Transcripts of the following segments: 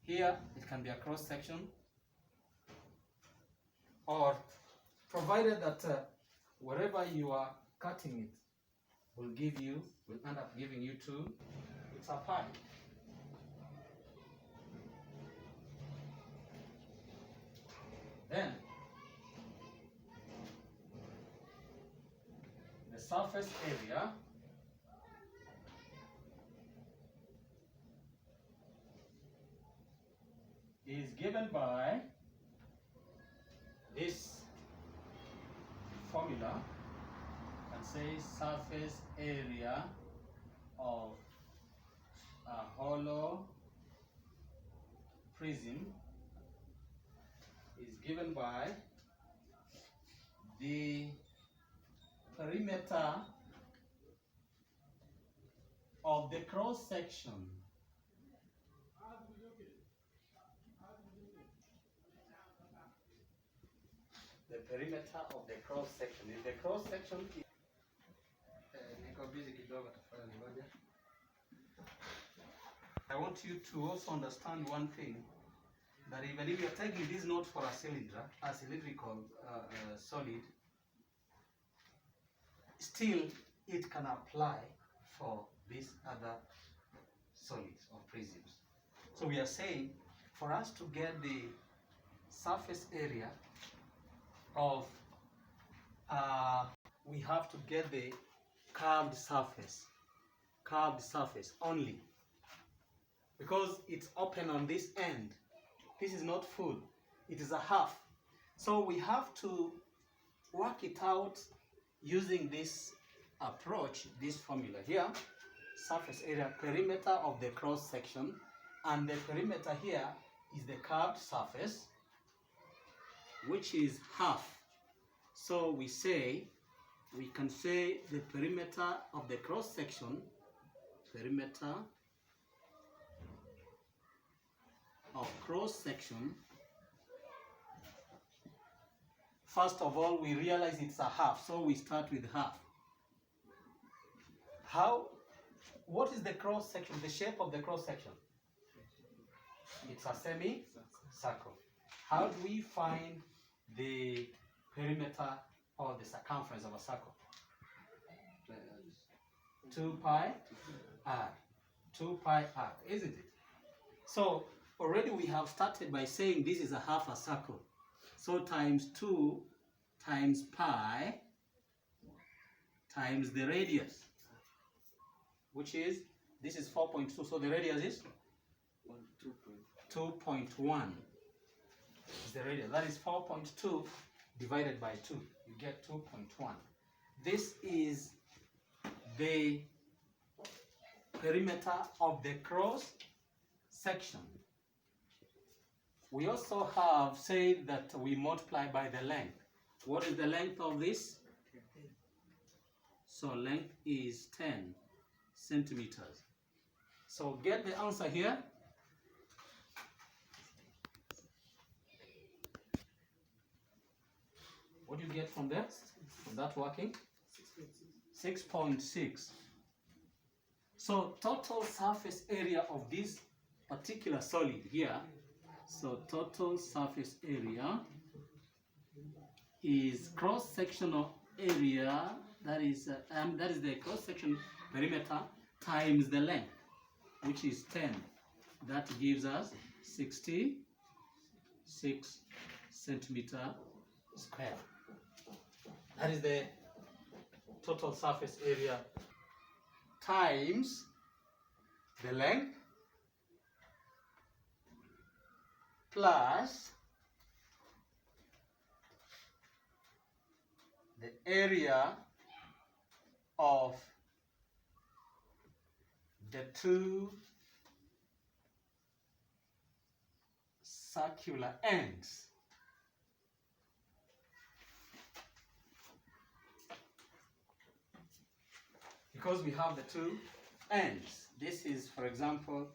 Here it can be a cross section, or provided that wherever you are cutting it will end up giving you two. It's a pie. Then the surface area is given by this formula, and say surface area of a hollow prism is given by the perimeter of the cross section. The perimeter of the cross section. If the cross section is I want you to also understand one thing, that even if you're taking this note for a cylinder, a cylindrical solid, still it can apply for these other solids or prisms. So we are saying, for us to get the surface area of, we have to get the curved surface only, because it's open on this end. This is not full, it is a half. So we have to work it out using this approach, this formula here. Surface area, perimeter of the cross section, and the perimeter here is the curved surface, which is half. So we can say the perimeter of the cross section, perimeter of cross section. First of all, we realize it's a half, so we start with half. What is the cross section, the shape of the cross section? It's a semi-circle. How do we find the perimeter or the circumference of a circle? 2 pi r. 2 pi r, isn't it? So already we have started by saying this is a half a circle. So times 2 times pi times the radius, which is, this is 4.2, so the radius is 2.1 is the radius. That is 4.2 divided by 2. You get 2.1. This is the perimeter of the cross section. We also have said that we multiply by the length. What is the length of this? So length is 10 centimeters. So get the answer here. What do you get from there? From that working? 6.6. So total surface area of this particular solid here, so total surface area is cross-sectional area, that is the cross-section perimeter times the length, which is 10. That gives us 66 centimeter square. That is the total surface area times the length plus the area of the two circular ends. Because we have the two ends. This is, for example,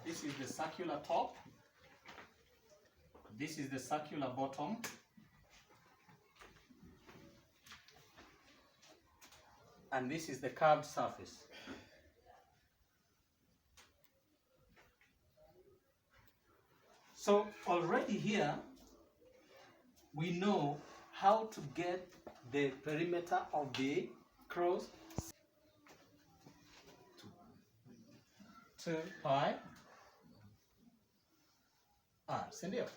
this is the circular top, this is the circular bottom, and this is the curved surface. So already here we know how to get the perimeter of the cross. 2 pi r, sindio?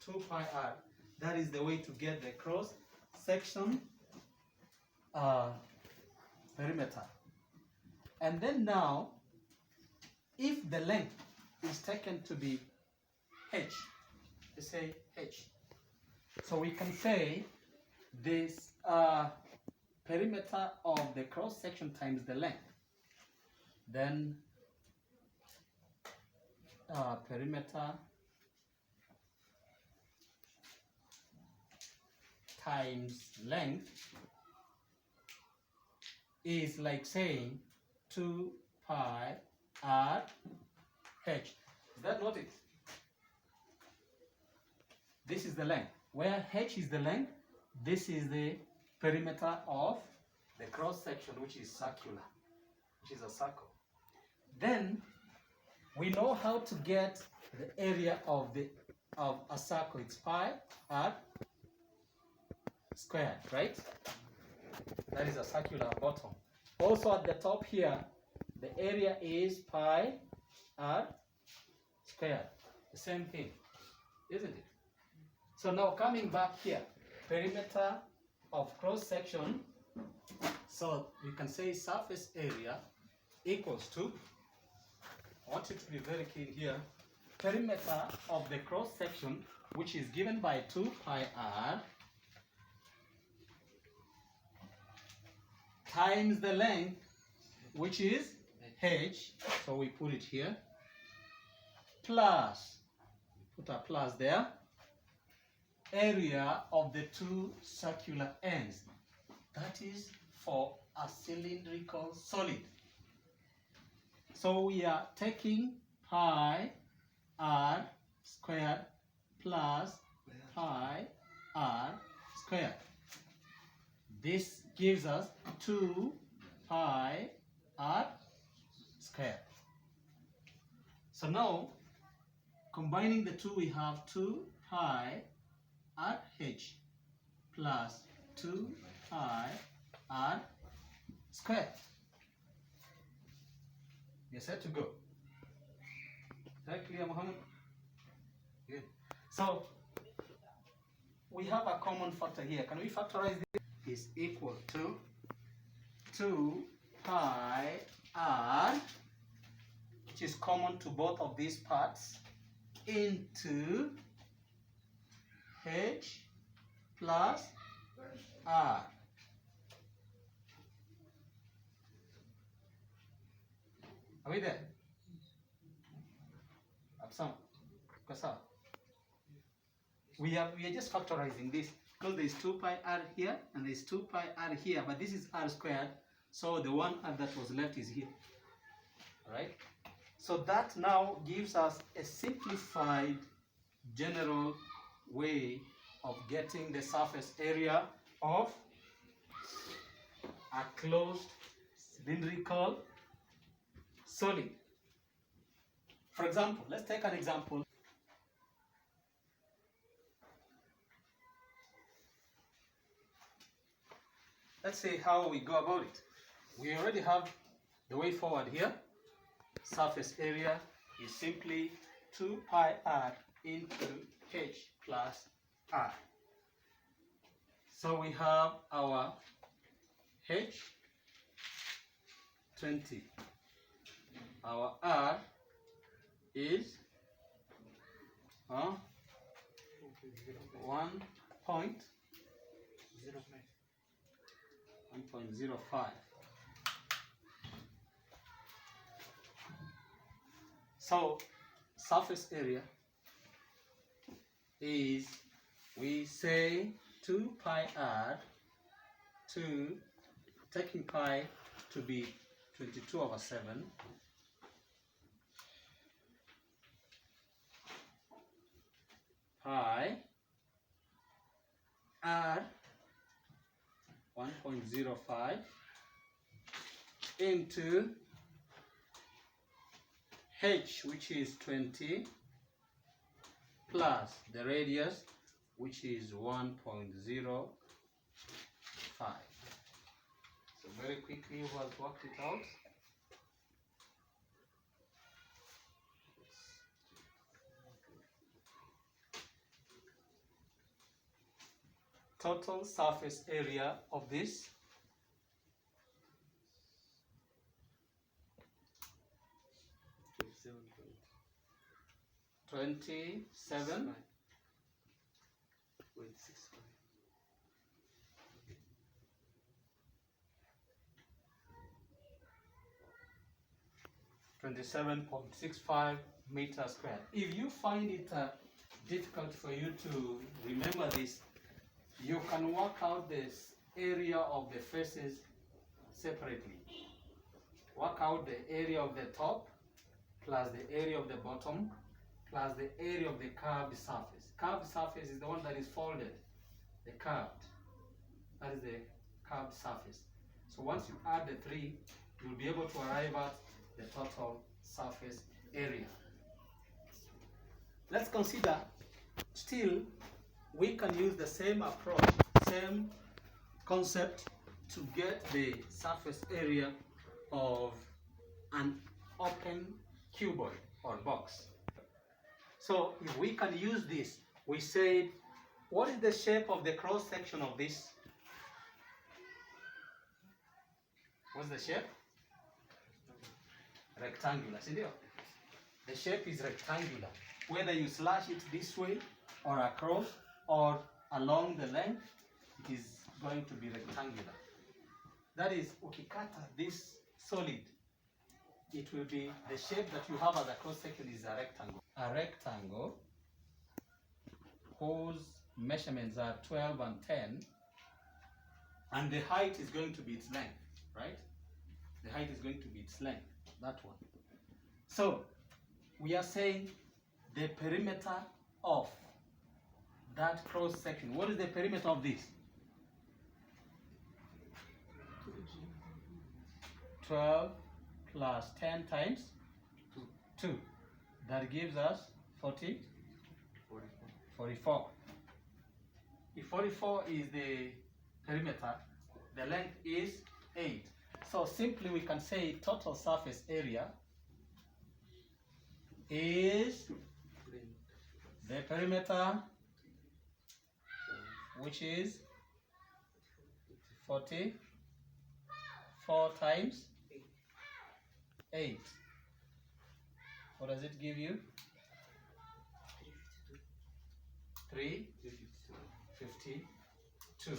2 pi r. That is the way to get the cross section perimeter. And then now, if the length is taken to be h, let's say h, so we can say this perimeter of the cross section times the length, then perimeter times length is like saying 2 pi r h. Is that not it? This is the length. Where h is the length, this is the perimeter of the cross section, which is circular, which is a circle. Then we know how to get the area of a circle. It's pi r squared, right? That is a circular bottom. Also at the top here, the area is pi r squared. The same thing, isn't it? So now coming back here, perimeter of cross section. So we can say surface area equals to, I want you to be very keen here, perimeter of the cross section, which is given by 2 pi r times the length, which is h, so we put it here, plus, put a plus there, area of the two circular ends. That is for a cylindrical solid. So we are taking pi r squared plus pi r squared. This gives us 2 pi r squared. So now, combining the two, we have 2 pi RH plus 2 pi r squared. You're set to go. Is that clear, Mohammed? Good. So we have a common factor here. Can we factorize this? Is equal to 2 pi r, which is common to both of these parts, into h plus r. Are we there? Absam? Kasa? We are just factorizing this because there is 2 pi r here and there is 2 pi r here, but this is r squared, so the one r that was left is here. Alright? So that now gives us a simplified general way of getting the surface area of a closed cylindrical solid. For example, let's take an example. Let's see how we go about it. We already have the way forward here. Surface area is simply 2 pi r into h plus r. So we have our h 20. Our r is 1.05. So surface area is, we say 2 pi r to, taking pi to be 22/7, pi r 1.05 into h, which is 20, plus the radius, which is 1.05. So very quickly, who has worked it out? Total surface area of this 27. 27.65 meters squared. If you find it difficult for you to remember this, you can work out this area of the faces separately. Work out the area of the top plus the area of the bottom plus the area of the curved surface. Curved surface is the one that is folded, the curved. That is the curved surface. So once you add the three, you'll be able to arrive at the total surface area. Let's consider, still, we can use the same approach, same concept to get the surface area of an open cuboid or box. So if we can use this, we said, what is the shape of the cross section of this? What's the shape? Rectangular. See there? The shape is rectangular. Whether you slash it this way or across or along the length, it is going to be rectangular. That is, ukikata this solid, it will be the shape that you have as a cross section is a rectangle. A rectangle whose measurements are 12 and 10, and the height is going to be its length, right? The height is going to be its length, that one. So we are saying the perimeter of that cross section. What is the perimeter of this? 12 plus 10 times 2. That gives us 44. If 44 is the perimeter, the length is 8. So simply we can say total surface area is the perimeter, which is 44 times 8. What does it give you? 352.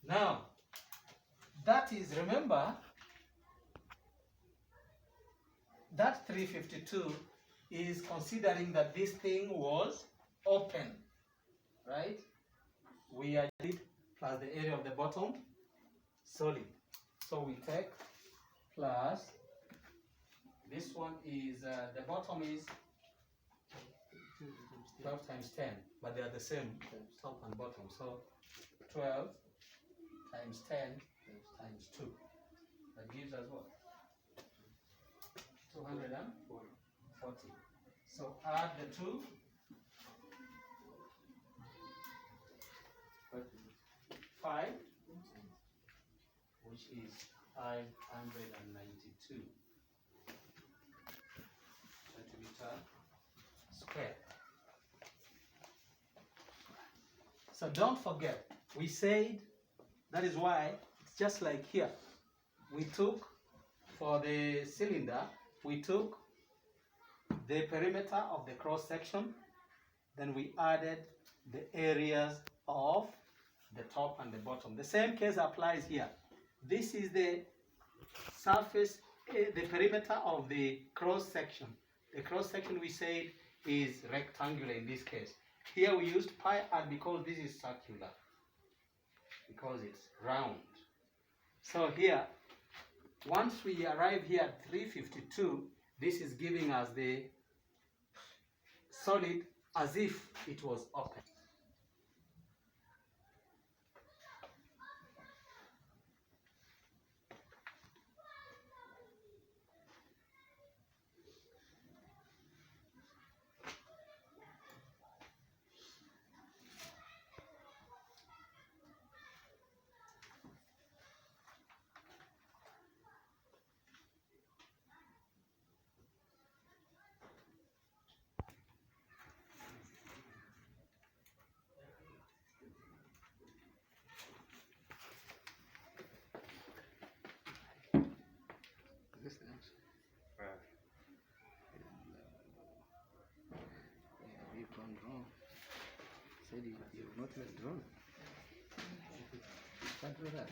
Now, that is, remember, that 352 is considering that this thing was open, right? We are it plus the area of the bottom, solid. So we take plus, this one is, the bottom is 12 times 10, but they are the same, top and bottom. So 12 times 10 times 2. That gives us what? 240. So add the 2. 5, which is 592 centimeter square. So don't forget, we said, that is why it's just like here. We took, for the cylinder, we took the perimeter of the cross section, then we added the areas of the top and the bottom. The same case applies here. This is the surface, the perimeter of the cross section. The cross section we said is rectangular in this case. Here we used pi r because this is circular, because it's round. So here, once we arrive here at 352, this is giving us the solid as if it was open. You've gone wrong. Said you've not yet drawn. Can't do that.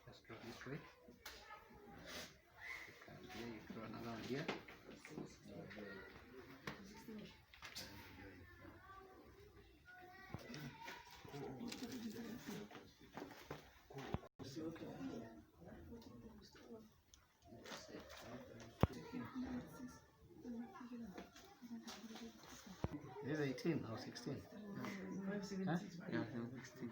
Just draw this way. You draw another one here. This is 18 or 16? Huh? Yeah, 16.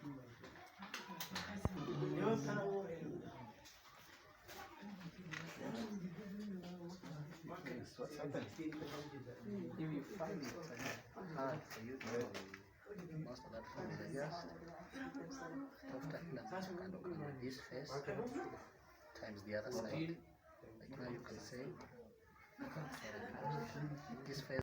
What's happened? You find it hard for you to know most of that formula. Just after this face times the other side. Like now you can say this face.